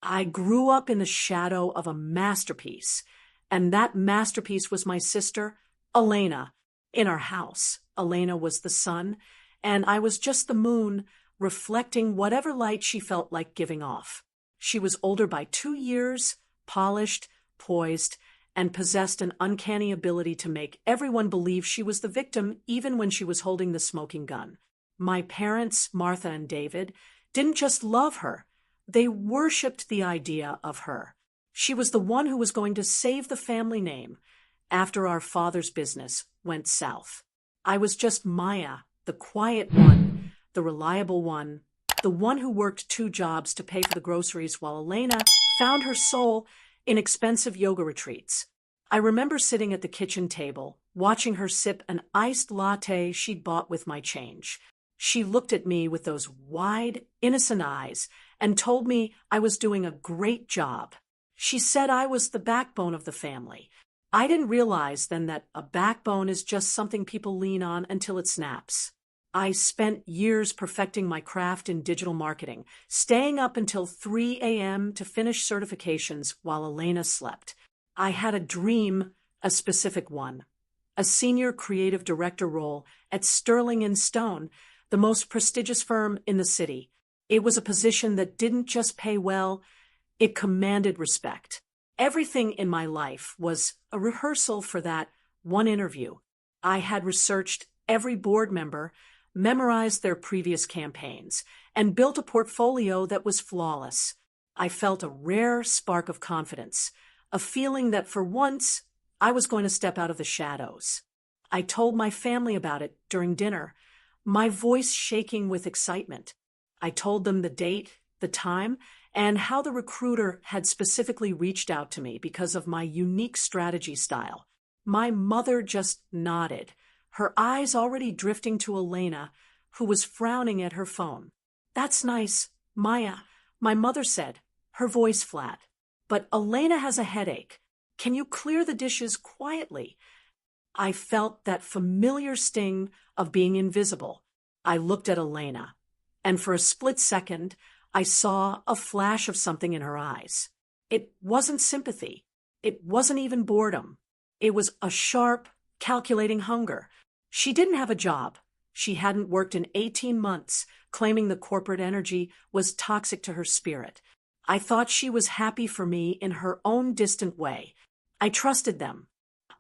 I grew up in the shadow of a masterpiece, and that masterpiece was my sister, Elena, in our house. Elena was the sun, and I was just the moon, reflecting whatever light she felt like giving off. She was older by 2 years, polished, poised, and possessed an uncanny ability to make everyone believe she was the victim even when she was holding the smoking gun. My parents, Martha and David, didn't just love her, they worshipped the idea of her. She was the one who was going to save the family name after our father's business went south. I was just Maya, the quiet one, the reliable one, the one who worked 2 jobs to pay for the groceries while Elena found her soul in expensive yoga retreats. I remember sitting at the kitchen table, watching her sip an iced latte she'd bought with my change. She looked at me with those wide, innocent eyes and told me I was doing a great job. She said I was the backbone of the family. I didn't realize then that a backbone is just something people lean on until it snaps. I spent years perfecting my craft in digital marketing, staying up until 3 a.m. to finish certifications while Elena slept. I had a dream, a specific one, a senior creative director role at Sterling & Stone, the most prestigious firm in the city. It was a position that didn't just pay well, it commanded respect. Everything in my life was a rehearsal for that one interview. I had researched every board member, memorized their previous campaigns, and built a portfolio that was flawless. I felt a rare spark of confidence, a feeling that for once I was going to step out of the shadows. I told my family about it during dinner, my voice shaking with excitement. I told them the date, the time, and how the recruiter had specifically reached out to me because of my unique strategy style. My mother just nodded, her eyes already drifting to Elena, who was frowning at her phone. "That's nice, Maya," my mother said, her voice flat. "But Elena has a headache. Can you clear the dishes quietly?" I felt that familiar sting of being invisible. I looked at Elena, and for a split second, I saw a flash of something in her eyes. It wasn't sympathy. It wasn't even boredom. It was a sharp, calculating hunger. She didn't have a job. She hadn't worked in 18 months, claiming the corporate energy was toxic to her spirit. I thought she was happy for me in her own distant way. I trusted them.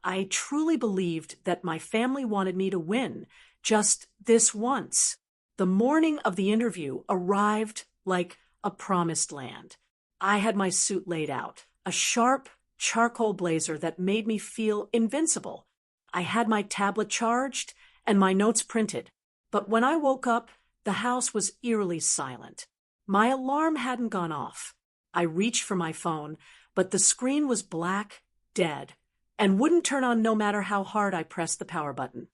I truly believed that my family wanted me to win, just this once. The morning of the interview arrived like a promised land. I had my suit laid out, a sharp charcoal blazer that made me feel invincible. I had my tablet charged and my notes printed. But when I woke up, the house was eerily silent. My alarm hadn't gone off. I reached for my phone, but the screen was black, dead, and wouldn't turn on no matter how hard I pressed the power button.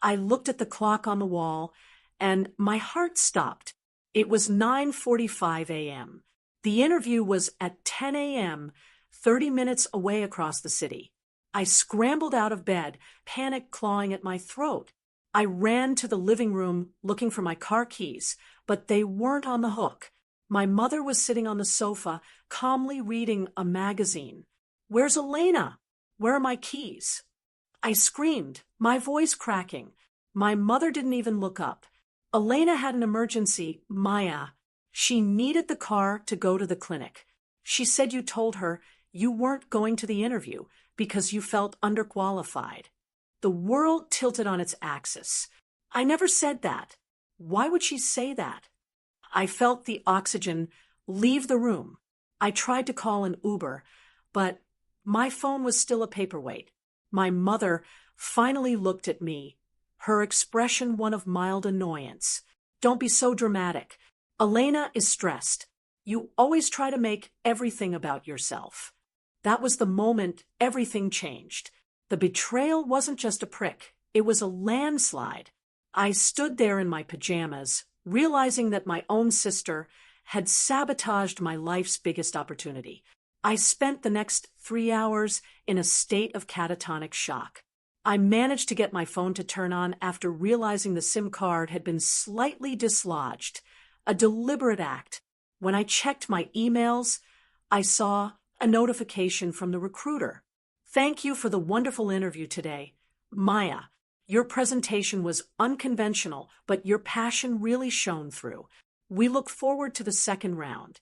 I looked at the clock on the wall, and my heart stopped. It was 9:45 a.m. The interview was at 10 a.m., 30 minutes away across the city. I scrambled out of bed, panic clawing at my throat. I ran to the living room looking for my car keys, but they weren't on the hook. My mother was sitting on the sofa, calmly reading a magazine. "Where's Elena? Where are my keys?" I screamed, my voice cracking. My mother didn't even look up. "Elena had an emergency, Maya. She needed the car to go to the clinic. She said you told her you weren't going to the interview because you felt underqualified." The world tilted on its axis. I never said that. Why would she say that? I felt the oxygen leave the room. I tried to call an Uber, but my phone was still a paperweight. My mother finally looked at me, her expression one of mild annoyance. "Don't be so dramatic. Elena is stressed. You always try to make everything about yourself." That was the moment everything changed. The betrayal wasn't just a prick. It was a landslide. I stood there in my pajamas, realizing that my own sister had sabotaged my life's biggest opportunity. I spent the next 3 hours in a state of catatonic shock. I managed to get my phone to turn on after realizing the SIM card had been slightly dislodged, a deliberate act. When I checked my emails, I saw a notification from the recruiter. Thank you for the wonderful interview today. Maya, your presentation was unconventional, but your passion really shone through. We look forward to the second round.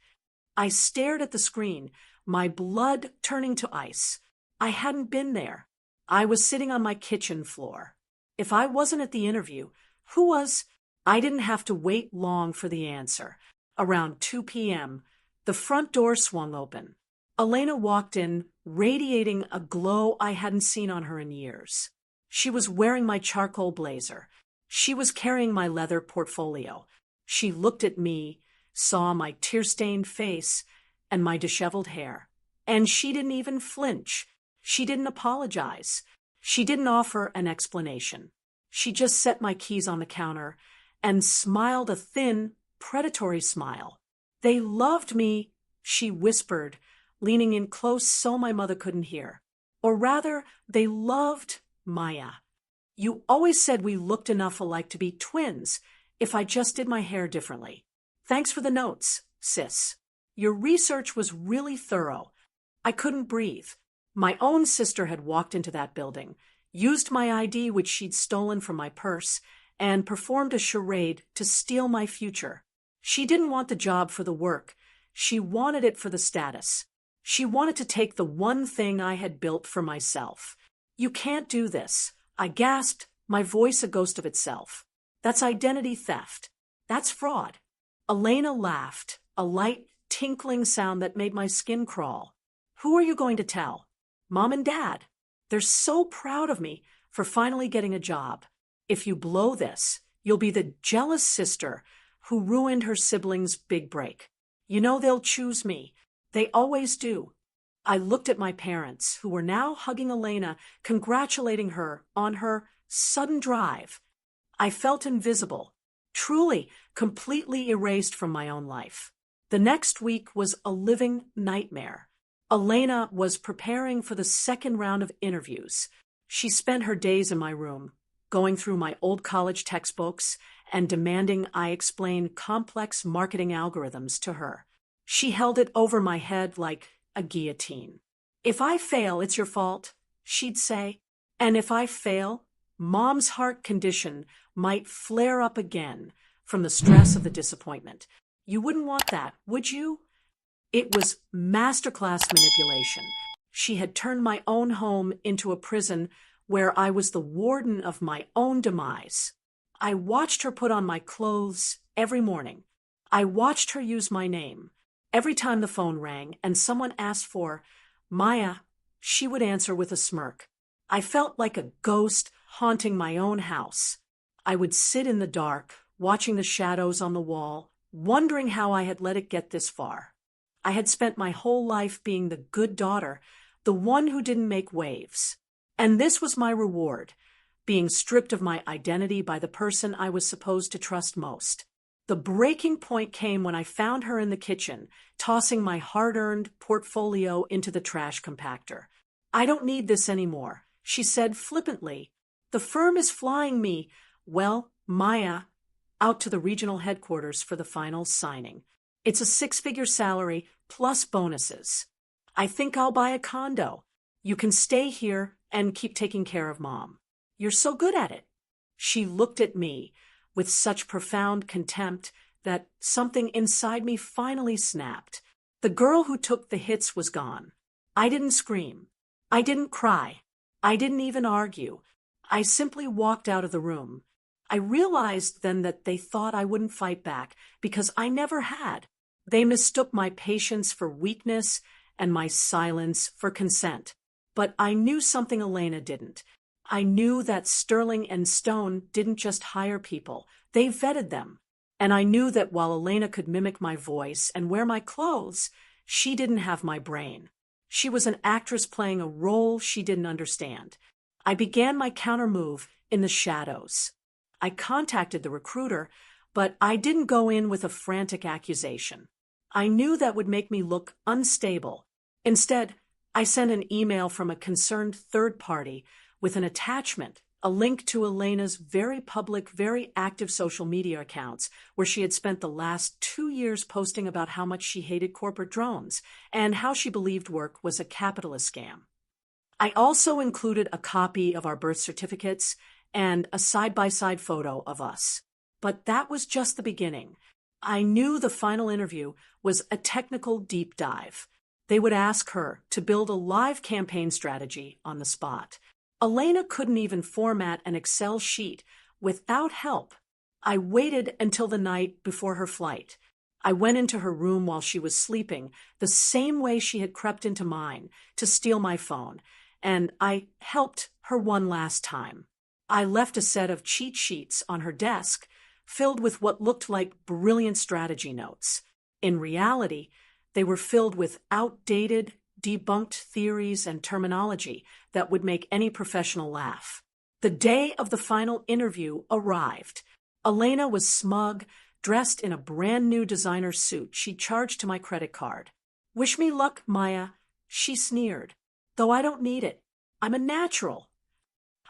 I stared at the screen, my blood turning to ice. I hadn't been there. I was sitting on my kitchen floor. If I wasn't at the interview, who was? I didn't have to wait long for the answer. Around 2 p.m., the front door swung open. Elena walked in, radiating a glow I hadn't seen on her in years. She was wearing my charcoal blazer. She was carrying my leather portfolio. She looked at me, saw my tear-stained face and my disheveled hair. And she didn't even flinch. She didn't apologize. She didn't offer an explanation. She just set my keys on the counter and smiled a thin, predatory smile. They loved me, she whispered, leaning in close so my mother couldn't hear. Or rather, they loved Maya. You always said we looked enough alike to be twins if I just did my hair differently. Thanks for the notes, sis. Your research was really thorough. I couldn't breathe. My own sister had walked into that building, used my ID which she'd stolen from my purse, and performed a charade to steal my future. She didn't want the job for the work. She wanted it for the status. She wanted to take the one thing I had built for myself. You can't do this, I gasped, my voice a ghost of itself. That's identity theft. That's fraud. Elena laughed, a light, tinkling sound that made my skin crawl. Who are you going to tell? Mom and Dad. They're so proud of me for finally getting a job. If you blow this, you'll be the jealous sister who ruined her siblings' big break. You know they'll choose me. They always do. I looked at my parents, who were now hugging Elena, congratulating her on her sudden drive. I felt invisible, truly, completely erased from my own life. The next week was a living nightmare. Elena was preparing for the second round of interviews. She spent her days in my room, going through my old college textbooks and demanding I explain complex marketing algorithms to her. She held it over my head like a guillotine. If I fail, it's your fault, she'd say. And if I fail, Mom's heart condition might flare up again from the stress of the disappointment. You wouldn't want that, would you? It was masterclass manipulation. She had turned my own home into a prison where I was the warden of my own demise. I watched her put on my clothes every morning. I watched her use my name. Every time the phone rang and someone asked for Maya, she would answer with a smirk. I felt like a ghost haunting my own house. I would sit in the dark, watching the shadows on the wall, wondering how I had let it get this far. I had spent my whole life being the good daughter, the one who didn't make waves. And this was my reward, being stripped of my identity by the person I was supposed to trust most. The breaking point came when I found her in the kitchen, tossing my hard-earned portfolio into the trash compactor. I don't need this anymore, she said flippantly. The firm is flying me, well, Maya, out to the regional headquarters for the final signing. It's a 6-figure salary plus bonuses. I think I'll buy a condo. You can stay here and keep taking care of Mom. You're so good at it. She looked at me with such profound contempt that something inside me finally snapped. The girl who took the hits was gone. I didn't scream. I didn't cry. I didn't even argue. I simply walked out of the room. I realized then that they thought I wouldn't fight back because I never had. They mistook my patience for weakness and my silence for consent. But I knew something Elena didn't. I knew that Sterling and Stone didn't just hire people, they vetted them. And I knew that while Elena could mimic my voice and wear my clothes, she didn't have my brain. She was an actress playing a role she didn't understand. I began my countermove in the shadows. I contacted the recruiter, but I didn't go in with a frantic accusation. I knew that would make me look unstable. Instead, I sent an email from a concerned third party with an attachment a link to Elena's very public, very active social media accounts, where she had spent the last 2 years posting about how much she hated corporate drones and how she believed work was a capitalist scam. I also included a copy of our birth certificates and a side-by-side photo of us. But that was just the beginning. I knew the final interview was a technical deep dive. They would ask her to build a live campaign strategy on the spot. Elena couldn't even format an Excel sheet without help. I waited until the night before her flight. I went into her room while she was sleeping, the same way she had crept into mine to steal my phone, and I helped her one last time. I left a set of cheat sheets on her desk, filled with what looked like brilliant strategy notes. In reality, they were filled with outdated, debunked theories and terminology that would make any professional laugh. The day of the final interview arrived. Elena was smug, dressed in a brand new designer suit she charged to my credit card. "Wish me luck, Maya," she sneered. "Though I don't need it. I'm a natural."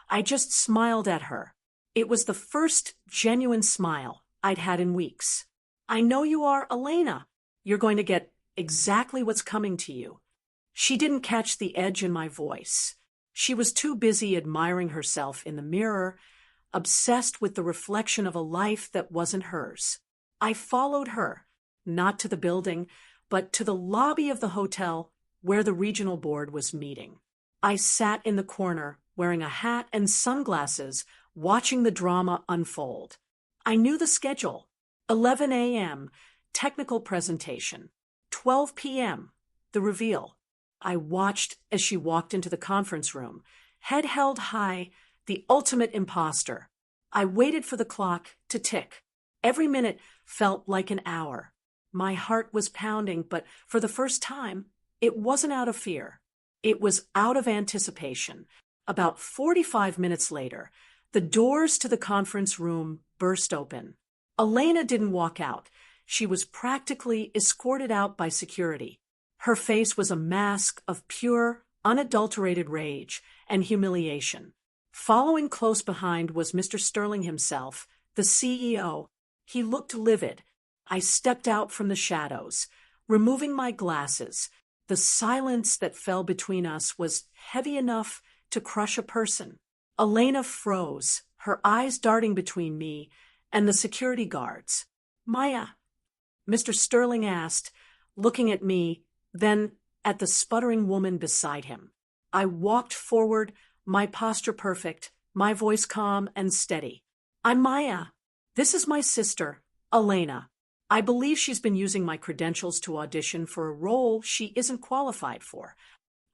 I just smiled at her. It was the first genuine smile I'd had in weeks. "I know you are, Elena. You're going to get exactly what's coming to you." She didn't catch the edge in my voice. She was too busy admiring herself in the mirror, obsessed with the reflection of a life that wasn't hers. I followed her, not to the building, but to the lobby of the hotel where the regional board was meeting. I sat in the corner, wearing a hat and sunglasses, watching the drama unfold. I knew the schedule. 11 a.m., technical presentation. 12 p.m., the reveal. I watched as she walked into the conference room, head held high, the ultimate imposter. I waited for the clock to tick. Every minute felt like an hour. My heart was pounding, but for the first time, it wasn't out of fear. It was out of anticipation. About 45 minutes later, the doors to the conference room burst open. Elena didn't walk out. She was practically escorted out by security. Her face was a mask of pure, unadulterated rage and humiliation. Following close behind was Mr. Sterling himself, the CEO. He looked livid. I stepped out from the shadows, removing my glasses. The silence that fell between us was heavy enough to crush a person. Elena froze, her eyes darting between me and the security guards. "Maya?" Mr. Sterling asked, looking at me, then at the sputtering woman beside him. I walked forward, my posture perfect, my voice calm and steady. "I'm Maya. This is my sister, Elena. I believe she's been using my credentials to audition for a role she isn't qualified for."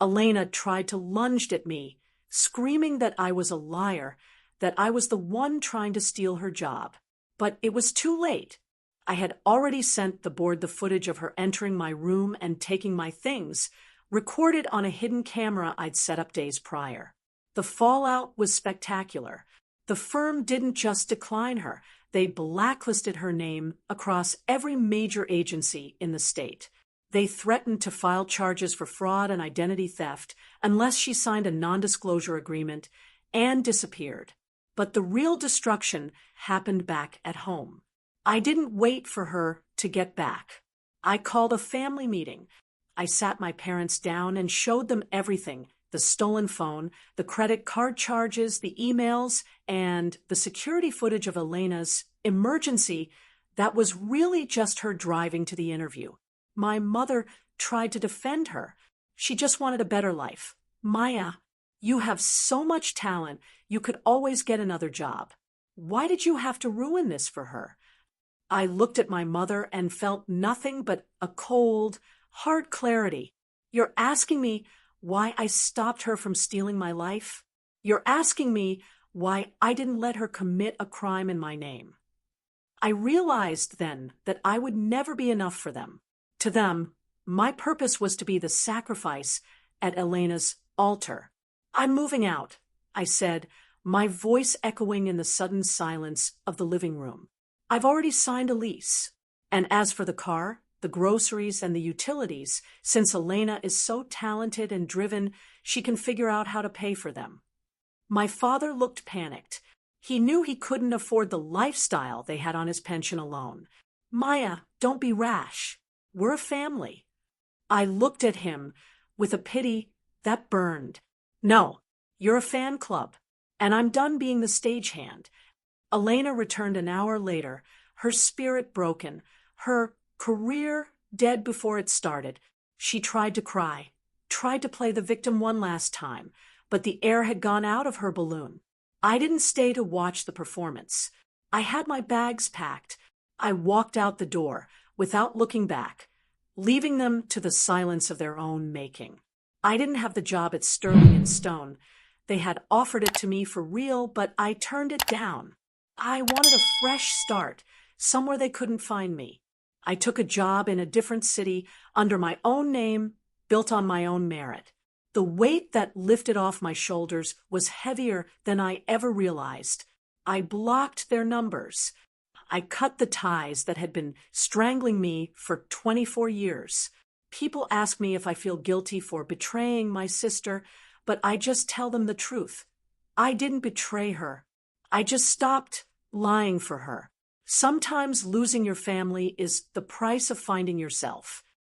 Elena tried to lunge at me, screaming that I was a liar, that I was the one trying to steal her job. But it was too late. I had already sent the board the footage of her entering my room and taking my things, recorded on a hidden camera I'd set up days prior. The fallout was spectacular. The firm didn't just decline her, they blacklisted her name across every major agency in the state. They threatened to file charges for fraud and identity theft unless she signed a non-disclosure agreement and disappeared. But the real destruction happened back at home. I didn't wait for her to get back. I called a family meeting. I sat my parents down and showed them everything: the stolen phone, the credit card charges, the emails, and the security footage of Elena's emergency that was really just her driving to the interview. My mother tried to defend her. She just wanted a better life. "Maya, you have so much talent, you could always get another job. Why did you have to ruin this for her?" I looked at my mother and felt nothing but a cold, hard clarity. "You're asking me why I stopped her from stealing my life? You're asking me why I didn't let her commit a crime in my name." I realized then that I would never be enough for them. To them, my purpose was to be the sacrifice at Elena's altar. "I'm moving out," I said, my voice echoing in the sudden silence of the living room. "I've already signed a lease. And as for the car, the groceries, and the utilities, since Elena is so talented and driven, she can figure out how to pay for them." My father looked panicked. He knew he couldn't afford the lifestyle they had on his pension alone. Maya, don't be rash. We're a family. I looked at him with a pity that burned. No, you're a fan club, and I'm done being the stagehand. Elena returned an hour later, her spirit broken, her career dead before it started. She tried to cry, tried to play the victim one last time, but the air had gone out of her balloon. I didn't stay to watch the performance. I had my bags packed. I walked out the door without looking back, leaving them to the silence of their own making. I didn't have the job at Sterling and Stone. They had offered it to me for real, but I turned it down. I wanted a fresh start, somewhere they couldn't find me. I took a job in a different city under my own name, built on my own merit. The weight that lifted off my shoulders was heavier than I ever realized. I blocked their numbers. I cut the ties that had been strangling me for 24 years. People ask me if I feel guilty for betraying my sister, but I just tell them the truth. I didn't betray her. I just stopped lying for her. Sometimes losing your family is the price of finding yourself.